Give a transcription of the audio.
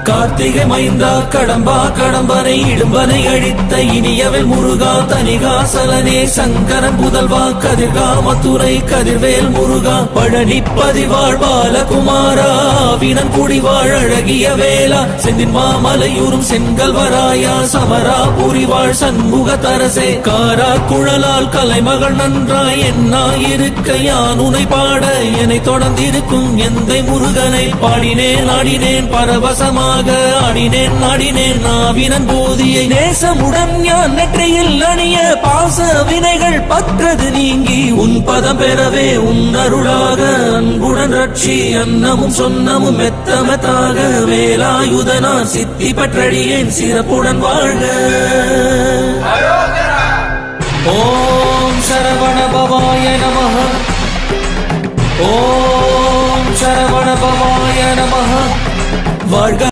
கார்த்திகை மைந்தா கடம்பா கடம்பனை இடும்பனை அழித்த இனியவள் முருகா தனிகாசலனே சங்கரன் புதல்வா கதிர்கா மதுரை கதிர்வேல் முருகா பழனி பதிவாழ் பாலகுமாரா வினன் குடிவாழ் அழகிய வேளா செந்தின் மாமலையூரும் செங்கல்வராயா சமரா புரிவாழ் சண்முக தரசே காரா குழலால் கலைமகள் நன்றாய் என்னாயிருக்க யான் உனை பாட என்னை தொடர்ந்திருக்கும் எந்தை முருகனை பாடினேன் ஆடினேன் பரவசமாக ஆடினேன் ஆடினேன் நாவினன் போதியை நேசமுடன் ஞான் நெற்றியில் அணிய பாச வினைகள் பற்றது நீங்கி உன் பதம் பெறவே உன் அருளாக அன்புடன் ரட்சி அன்னமும் சொன்னமும் மெத்தமத்தாக வேலாயுதனா சித்தி பற்றடியேன் சிறப்புடன் வாழ்க. ஓம் சரவண பவாய நமஹ. ஓம் சரவண பவாய நமஹ. வாழ்க.